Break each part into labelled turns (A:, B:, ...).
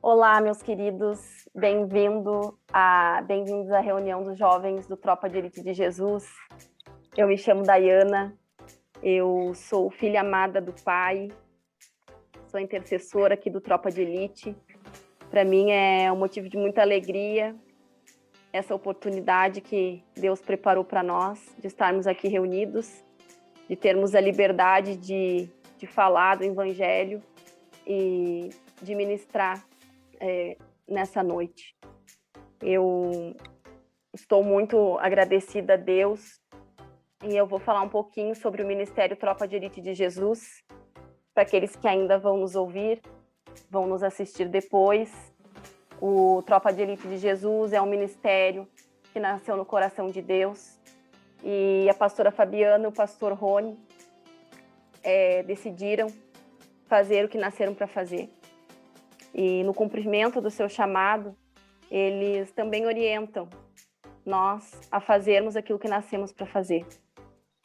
A: Olá, meus queridos, bem-vindos à reunião dos jovens do Tropa de Elite de Jesus. Eu me chamo Dayana, eu sou filha amada do Pai, sou intercessora aqui do Tropa de Elite. Para mim é um motivo de muita alegria essa oportunidade que Deus preparou para nós, de estarmos aqui reunidos, de termos a liberdade de falar do Evangelho e de ministrar nessa noite. Eu estou muito agradecida a Deus e eu vou falar um pouquinho sobre o Ministério Tropa de Elite de Jesus, para aqueles que ainda vão nos ouvir, vão nos assistir depois. O Tropa de Elite de Jesus é um ministério que nasceu no coração de Deus e a pastora Fabiana e o pastor Rony decidiram fazer o que nasceram para fazer. E no cumprimento do seu chamado, eles também orientam nós a fazermos aquilo que nascemos para fazer.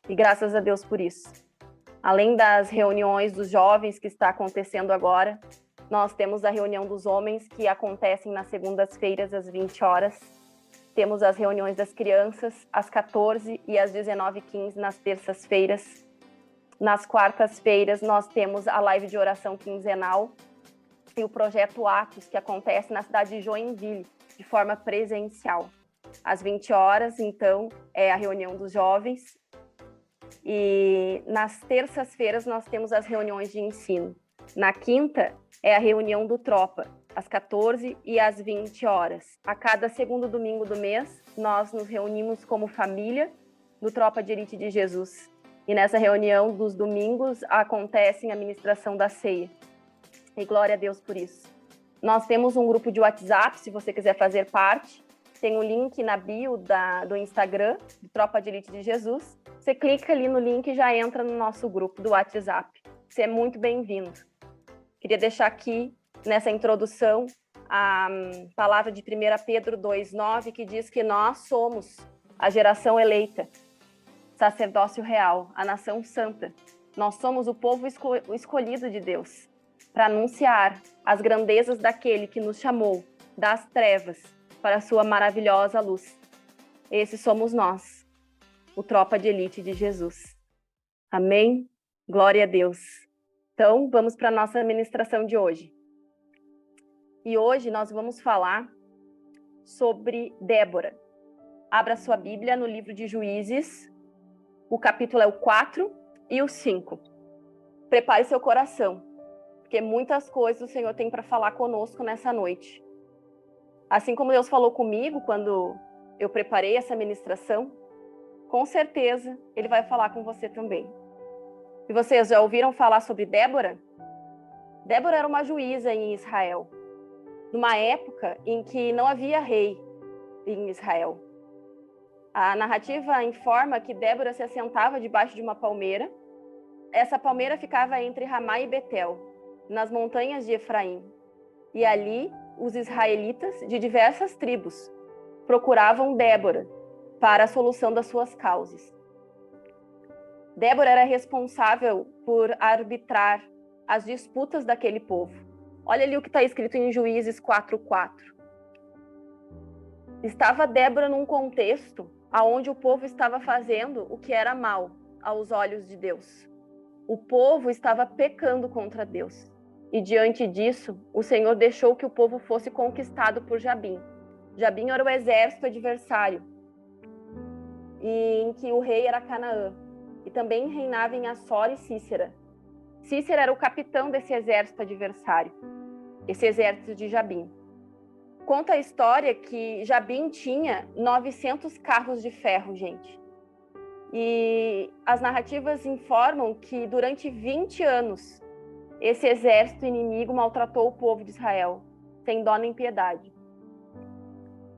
A: E graças a Deus por isso. Além das reuniões dos jovens que está acontecendo agora, nós temos a reunião dos homens que acontecem nas segundas-feiras às 20 horas. Temos as reuniões das crianças às 14 e às 19h15 nas terças-feiras. Nas quartas-feiras nós temos a live de oração quinzenal e o projeto Atos, que acontece na cidade de Joinville, de forma presencial. Às 20 horas, então, é a reunião dos jovens. E nas terças-feiras nós temos as reuniões de ensino. Na quinta é a reunião do Tropa, às 14 e às 20 horas. A cada segundo domingo do mês, nós nos reunimos como família do Tropa de Elite de Jesus. E nessa reunião dos domingos acontece a ministração da ceia. E glória a Deus por isso. Nós temos um grupo de WhatsApp, se você quiser fazer parte. Tem um link na bio do Instagram, do Tropa de Elite de Jesus. Você clica ali no link e já entra no nosso grupo do WhatsApp. Você é muito bem-vindo. Queria deixar aqui, nessa introdução, a palavra de 1 Pedro 2,9, que diz que nós somos a geração eleita, sacerdócio real, a nação santa. Nós somos o povo escolhido de Deus, para anunciar as grandezas daquele que nos chamou das trevas para a sua maravilhosa luz. Esses somos nós, o Tropa de Elite de Jesus. Amém? Glória a Deus. Então, vamos para a nossa ministração de hoje. E hoje nós vamos falar sobre Débora. Abra sua Bíblia no livro de Juízes, o capítulo é o 4 e o 5. Prepare seu coração, porque muitas coisas o Senhor tem para falar conosco nessa noite. Assim como Deus falou comigo quando eu preparei essa ministração, com certeza Ele vai falar com você também. E vocês já ouviram falar sobre Débora? Débora era uma juíza em Israel, numa época em que não havia rei em Israel. A narrativa informa que Débora se assentava debaixo de uma palmeira. Essa palmeira ficava entre Ramá e Betel, nas montanhas de Efraim. E ali, os israelitas de diversas tribos procuravam Débora para a solução das suas causas. Débora era responsável por arbitrar as disputas daquele povo. Olha ali o que está escrito em Juízes 4:4. Estava Débora num contexto onde o povo estava fazendo o que era mal aos olhos de Deus. O povo estava pecando contra Deus. E diante disso, o Senhor deixou que o povo fosse conquistado por Jabim. Jabim era o exército adversário, em que o rei era Canaã. E também reinava em Assor e Cícera. Cícera era o capitão desse exército adversário, esse exército de Jabim. Conta a história que Jabim tinha 900 carros de ferro, gente. E as narrativas informam que durante 20 anos, esse exército inimigo maltratou o povo de Israel, sem dó nem piedade.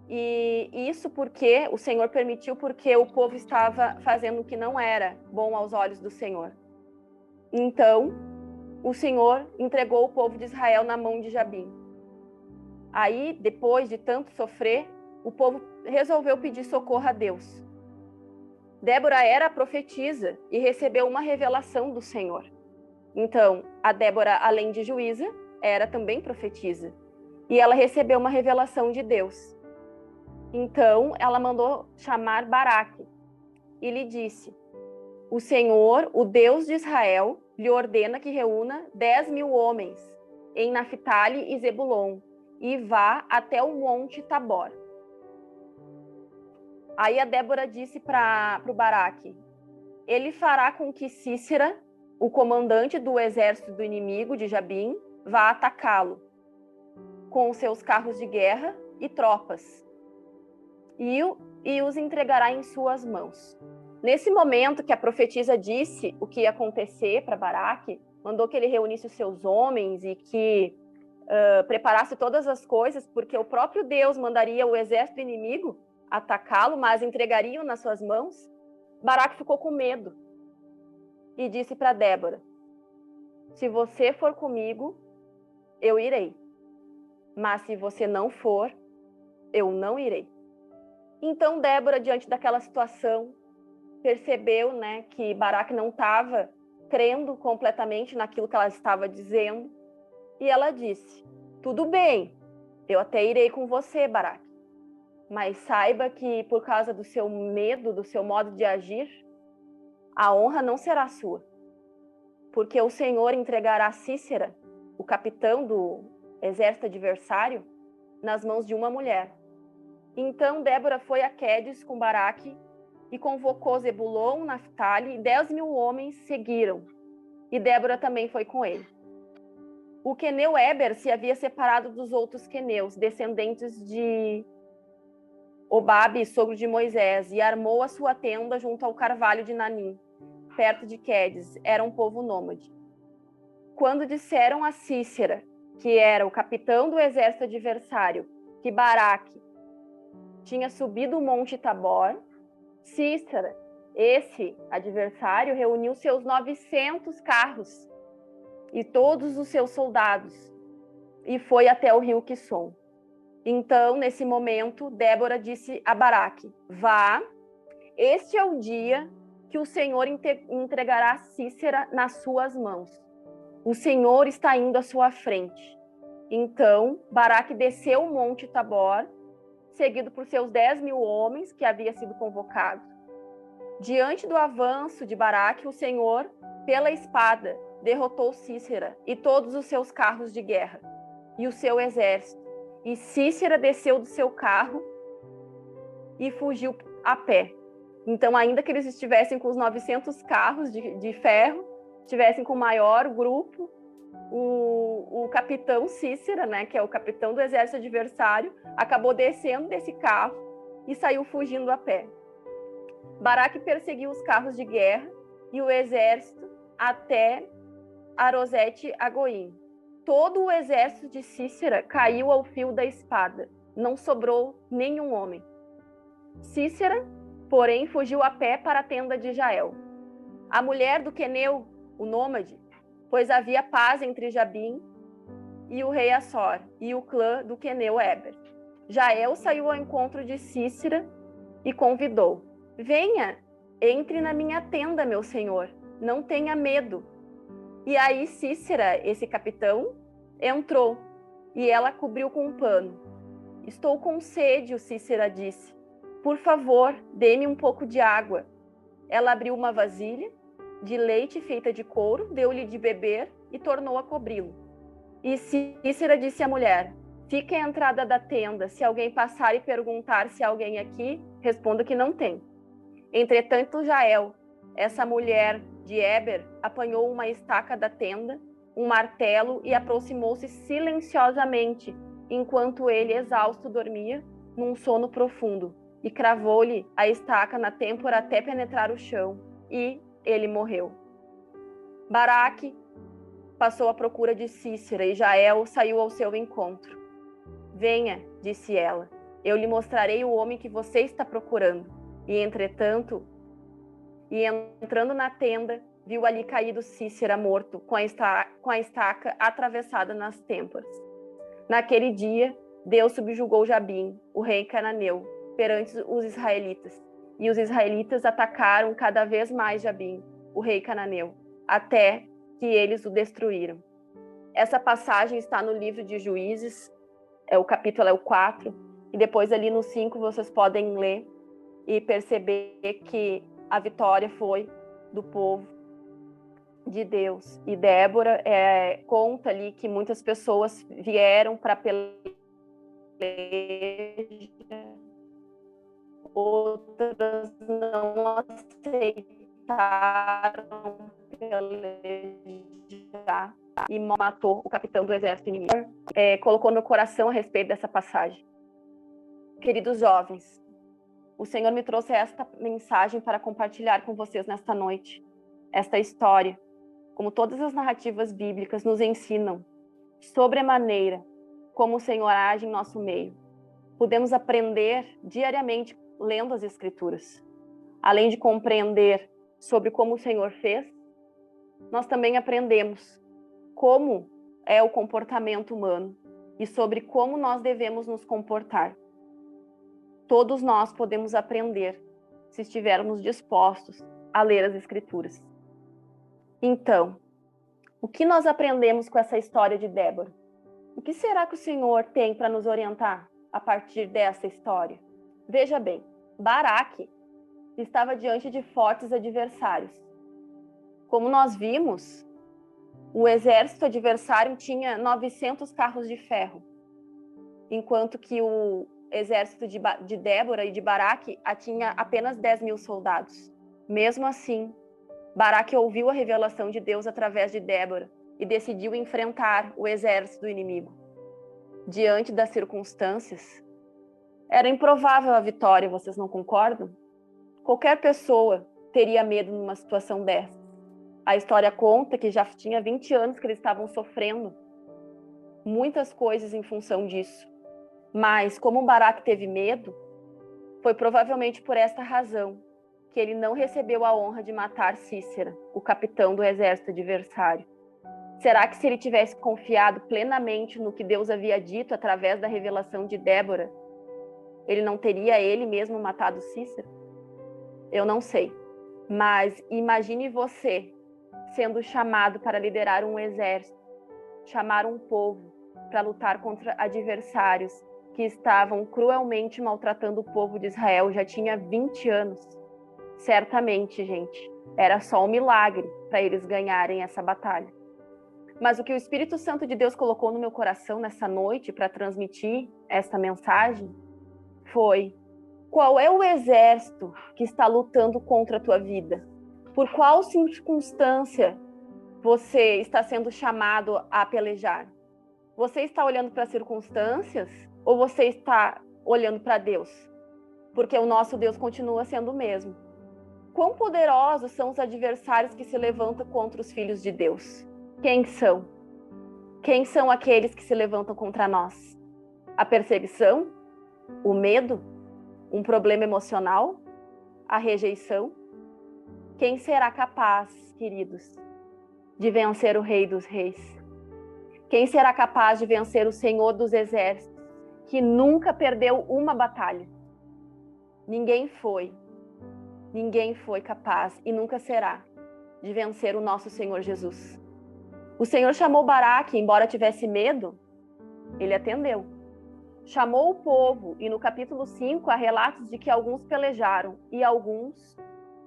A: E isso porque o Senhor permitiu, porque o povo estava fazendo o que não era bom aos olhos do Senhor. Então, o Senhor entregou o povo de Israel na mão de Jabim. Aí, depois de tanto sofrer, o povo resolveu pedir socorro a Deus. Débora era profetisa e recebeu uma revelação do Senhor. Então, a Débora, além de juíza, era também profetisa. E ela recebeu uma revelação de Deus. Então, ela mandou chamar Baraque e lhe disse: o Senhor, o Deus de Israel, lhe ordena que reúna 10.000 homens em Naphtali e Zebulon e vá até o monte Tabor. Aí a Débora disse para o Baraque: ele fará com que Sísera, o comandante do exército do inimigo de Jabim, vá atacá-lo com seus carros de guerra e tropas e os entregará em suas mãos. Nesse momento que a profetisa disse o que ia acontecer para Baraque, mandou que ele reunisse os seus homens e que preparasse todas as coisas, porque o próprio Deus mandaria o exército inimigo atacá-lo, mas entregariam nas suas mãos. Baraque ficou com medo e disse para Débora: se você for comigo, eu irei. Mas se você não for, eu não irei. Então Débora, diante daquela situação, percebeu, né, que Baraque não estava crendo completamente naquilo que ela estava dizendo. E ela disse: tudo bem, eu até irei com você, Baraque. Mas saiba que por causa do seu medo, do seu modo de agir, a honra não será sua. Porque o Senhor entregará Sísera, o capitão do exército adversário, nas mãos de uma mulher. Então Débora foi a Quedes com Baraque e convocou Zebulon, Naphtali, e 10.000 homens seguiram. E Débora também foi com ele. O queneu Éber se havia separado dos outros queneus, descendentes de Obabe, sogro de Moisés, e armou a sua tenda junto ao carvalho de Nanim, perto de Quedes. Era um povo nômade. Quando disseram a Sísera, que era o capitão do exército adversário, que Baraque tinha subido o monte Tabor, Sísera, esse adversário, reuniu seus 900 carros e todos os seus soldados e foi até o rio Quisson. Então, nesse momento, Débora disse a Baraque: vá, este é o dia que o Senhor entregará Sísera nas suas mãos. O Senhor está indo à sua frente. Então, Baraque desceu o monte Tabor, seguido por seus 10.000 homens que havia sido convocado. Diante do avanço de Baraque, o Senhor, pela espada, derrotou Sísera e todos os seus carros de guerra e o seu exército. E Sísera desceu do seu carro e fugiu a pé. Então, ainda que eles estivessem com os 900 carros de ferro, estivessem com o maior grupo, o capitão Sísera, né, que é o capitão do exército adversário, acabou descendo desse carro e saiu fugindo a pé. Baraque perseguiu os carros de guerra e o exército até Arosete-Agoim. Todo o exército de Sísera caiu ao fio da espada. Não sobrou nenhum homem. Sísera, porém, fugiu a pé para a tenda de Jael. A mulher do queneu, o nômade, pois havia paz entre Jabim e o rei Assor e o clã do queneu Éber. Jael saiu ao encontro de Sísera e convidou: venha, entre na minha tenda, meu senhor, não tenha medo. E aí Sísera, esse capitão, entrou e ela cobriu com um pano. Estou com sede, o Sísera disse. Por favor, dê-me um pouco de água. Ela abriu uma vasilha de leite feita de couro, deu-lhe de beber e tornou a cobri-lo. E Sísera disse à mulher: fique à entrada da tenda, se alguém passar e perguntar se há alguém aqui, responda que não tem. Entretanto, Jael, essa mulher de Éber, apanhou uma estaca da tenda, um martelo e aproximou-se silenciosamente, enquanto ele, exausto, dormia num sono profundo, e cravou-lhe a estaca na têmpora até penetrar o chão, e ele morreu. Baraque passou à procura de Sísera e Jael saiu ao seu encontro. Venha, disse ela, eu lhe mostrarei o homem que você está procurando. E entrando na tenda, viu ali caído Cícera morto, com a estaca atravessada nas têmporas. Naquele dia, Deus subjugou Jabim, o rei cananeu, perante os israelitas. E os israelitas atacaram cada vez mais Jabim, o rei cananeu, até que eles o destruíram. Essa passagem está no livro de Juízes, o capítulo é o 4, e depois ali no 5 vocês podem ler e perceber que a vitória foi do povo de Deus. E Débora conta ali que muitas pessoas vieram para pelejar, outras não aceitaram pelejar e matou o capitão do exército inimigo. Colocou no coração a respeito dessa passagem. Queridos jovens, o Senhor me trouxe esta mensagem para compartilhar com vocês nesta noite. Esta história, como todas as narrativas bíblicas, nos ensinam sobremaneira como o Senhor age em nosso meio. Podemos aprender diariamente lendo as Escrituras. Além de compreender sobre como o Senhor fez, nós também aprendemos como é o comportamento humano e sobre como nós devemos nos comportar. Todos nós podemos aprender se estivermos dispostos a ler as Escrituras. Então, o que nós aprendemos com essa história de Débora? O que será que o Senhor tem para nos orientar a partir dessa história? Veja bem, Baraque estava diante de fortes adversários. Como nós vimos, o exército adversário tinha 900 carros de ferro, enquanto que o exército de Débora e de Baraque tinha apenas 10.000 soldados. Mesmo assim, Baraque ouviu a revelação de Deus através de Débora e decidiu enfrentar o exército do inimigo. Diante das circunstâncias, era improvável a vitória, vocês não concordam? Qualquer pessoa teria medo numa situação dessa. A história conta que já tinha 20 anos que eles estavam sofrendo muitas coisas em função disso. Mas, como Baraque teve medo, foi provavelmente por esta razão que ele não recebeu a honra de matar Cícera, o capitão do exército adversário. Será que se ele tivesse confiado plenamente no que Deus havia dito através da revelação de Débora, ele não teria ele mesmo matado Cícera? Eu não sei. Mas imagine você sendo chamado para liderar um exército, chamar um povo para lutar contra adversários que estavam cruelmente maltratando o povo de Israel já tinha 20 anos. Certamente, gente, era só um milagre para eles ganharem essa batalha. Mas o que o Espírito Santo de Deus colocou no meu coração nessa noite para transmitir esta mensagem foi: qual é o exército que está lutando contra a tua vida? Por qual circunstância você está sendo chamado a pelejar? Você está olhando para as circunstâncias ou você está olhando para Deus? Porque o nosso Deus continua sendo o mesmo. Quão poderosos são os adversários que se levantam contra os filhos de Deus? Quem são? Quem são aqueles que se levantam contra nós? A perseguição? O medo? Um problema emocional? A rejeição? Quem será capaz, queridos, de vencer o Rei dos Reis? Quem será capaz de vencer o Senhor dos Exércitos, que nunca perdeu uma batalha? Ninguém foi capaz e nunca será de vencer o nosso Senhor Jesus. O Senhor chamou Baraque, embora tivesse medo, ele atendeu. Chamou o povo, e no capítulo 5 há relatos de que alguns pelejaram e alguns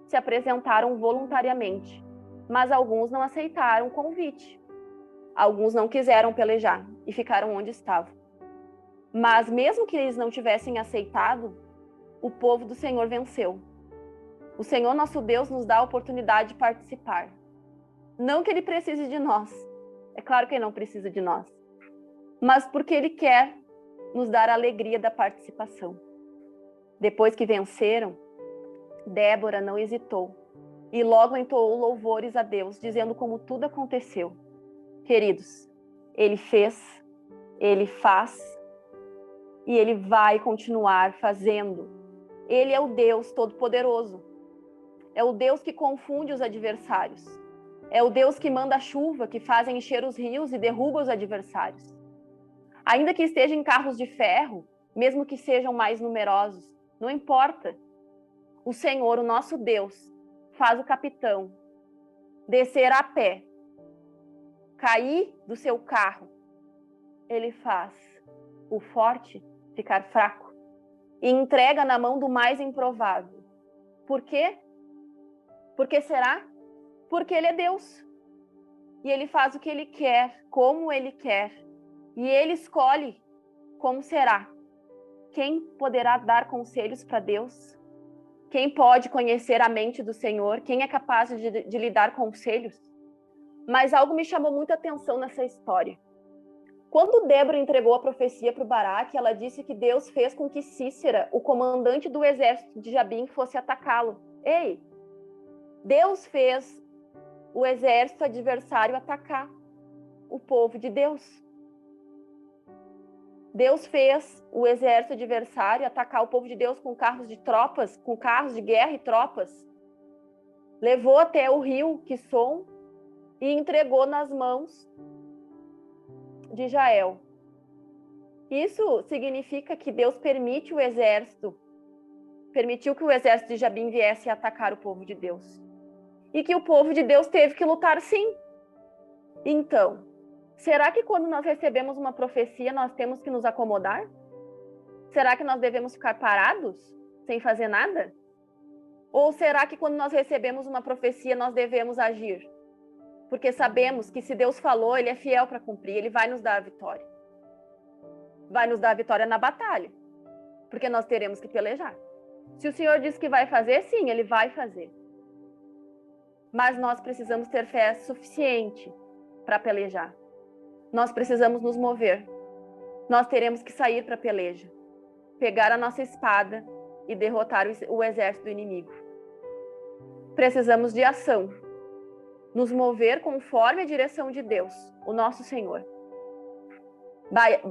A: se apresentaram voluntariamente, mas alguns não aceitaram o convite. Alguns não quiseram pelejar e ficaram onde estavam. Mas mesmo que eles não tivessem aceitado, o povo do Senhor venceu. O Senhor nosso Deus nos dá a oportunidade de participar. Não que Ele precise de nós. É claro que Ele não precisa de nós. Mas porque Ele quer nos dar a alegria da participação. Depois que venceram, Débora não hesitou e logo entoou louvores a Deus, dizendo como tudo aconteceu. Queridos, Ele fez, Ele faz e Ele vai continuar fazendo. Ele é o Deus Todo-Poderoso. É o Deus que confunde os adversários. É o Deus que manda a chuva, que faz encher os rios e derruba os adversários. Ainda que estejam em carros de ferro, mesmo que sejam mais numerosos, não importa. O Senhor, o nosso Deus, faz o capitão descer a pé, cair do seu carro. Ele faz o forte ficar fraco e entrega na mão do mais improvável. Por quê? Por que será? Porque ele é Deus. E ele faz o que ele quer, como ele quer. E ele escolhe como será. Quem poderá dar conselhos para Deus? Quem pode conhecer a mente do Senhor? Quem é capaz de lhe dar conselhos? Mas algo me chamou muita atenção nessa história. Quando Débora entregou a profecia para o Baraque, ela disse que Deus fez com que Sísera, o comandante do exército de Jabim, fosse atacá-lo. Ei, Deus fez o exército adversário atacar o povo de Deus. Deus fez o exército adversário atacar o povo de Deus com carros de tropas, com carros de guerra e tropas. Levou até o rio Quisson e entregou nas mãos de Jael. Isso significa que Deus permitiu que o exército de Jabim viesse atacar o povo de Deus. E que o povo de Deus teve que lutar sim. Então, será que quando nós recebemos uma profecia, nós temos que nos acomodar? Será que nós devemos ficar parados, sem fazer nada? Ou será que quando nós recebemos uma profecia, nós devemos agir? Porque sabemos que se Deus falou, Ele é fiel para cumprir, Ele vai nos dar a vitória. Vai nos dar a vitória na batalha, porque nós teremos que pelejar. Se o Senhor diz que vai fazer, sim, Ele vai fazer. Mas nós precisamos ter fé suficiente para pelejar. Nós precisamos nos mover. Nós teremos que sair para a peleja, pegar a nossa espada e derrotar o exército do inimigo. Precisamos de ação, nos mover conforme a direção de Deus, o nosso Senhor.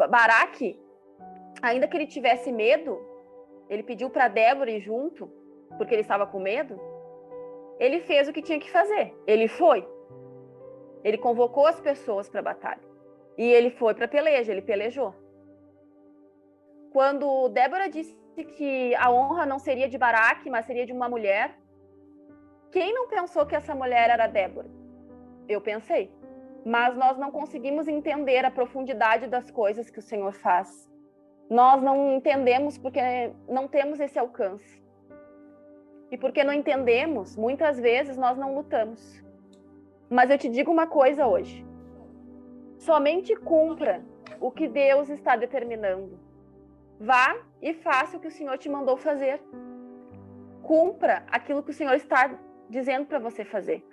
A: Baraque, ainda que ele tivesse medo, ele pediu para Débora ir junto, porque ele estava com medo. Ele fez o que tinha que fazer. Ele foi. Ele convocou as pessoas para a batalha. E ele foi para a peleja, ele pelejou. Quando Débora disse que a honra não seria de Baraque, mas seria de uma mulher, quem não pensou que essa mulher era Débora? Eu pensei. Mas nós não conseguimos entender a profundidade das coisas que o Senhor faz. Nós não entendemos porque não temos esse alcance. E porque não entendemos, muitas vezes nós não lutamos. Mas eu te digo uma coisa hoje. Somente cumpra o que Deus está determinando. Vá e faça o que o Senhor te mandou fazer. Cumpra aquilo que o Senhor está dizendo para você fazer.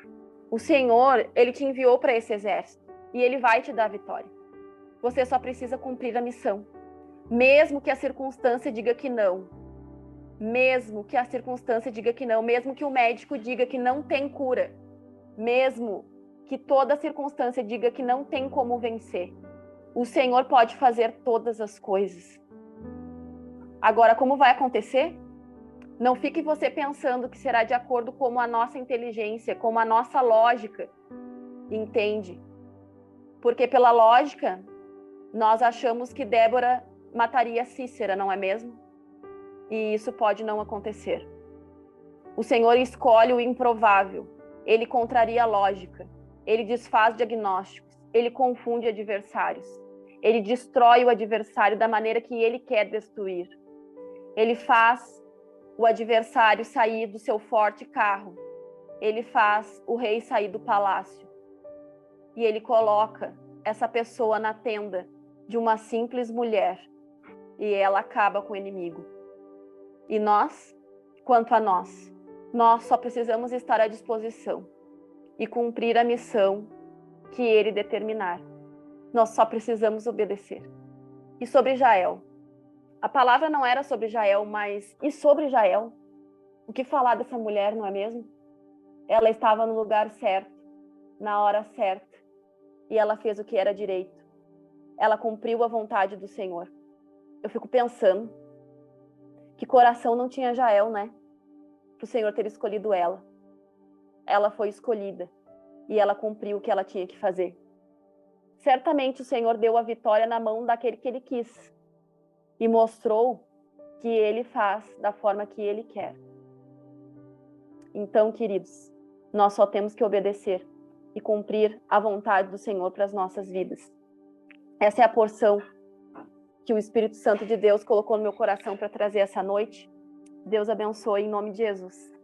A: O Senhor, Ele te enviou para esse exército e Ele vai te dar a vitória. Você só precisa cumprir a missão. Mesmo que a circunstância diga que não. Mesmo que a circunstância diga que não. Mesmo que o médico diga que não tem cura. Mesmo que toda circunstância diga que não tem como vencer. O Senhor pode fazer todas as coisas. Agora, como vai acontecer? Não fique você pensando que será de acordo com a nossa inteligência, com a nossa lógica. Entende? Porque pela lógica, nós achamos que Débora mataria Sísera, não é mesmo? E isso pode não acontecer. O Senhor escolhe o improvável. Ele contraria a lógica. Ele desfaz diagnósticos. Ele confunde adversários. Ele destrói o adversário da maneira que ele quer destruir. Ele faz o adversário sair do seu forte carro. Ele faz o rei sair do palácio. E ele coloca essa pessoa na tenda de uma simples mulher. E ela acaba com o inimigo. E nós, quanto a nós só precisamos estar à disposição e cumprir a missão que ele determinar. Nós só precisamos obedecer. E sobre Jael? A palavra não era sobre Jael, mas e sobre Jael? O que falar dessa mulher, não é mesmo? Ela estava no lugar certo, na hora certa, e ela fez o que era direito. Ela cumpriu a vontade do Senhor. Eu fico pensando, que coração não tinha Jael, né? Para o Senhor ter escolhido ela. Ela foi escolhida. e ela cumpriu o que ela tinha que fazer. Certamente o Senhor deu a vitória na mão daquele que Ele quis e mostrou que Ele faz da forma que Ele quer. Então, queridos, nós só temos que obedecer e cumprir a vontade do Senhor para as nossas vidas. Essa é a porção que o Espírito Santo de Deus colocou no meu coração para trazer essa noite. Deus abençoe em nome de Jesus.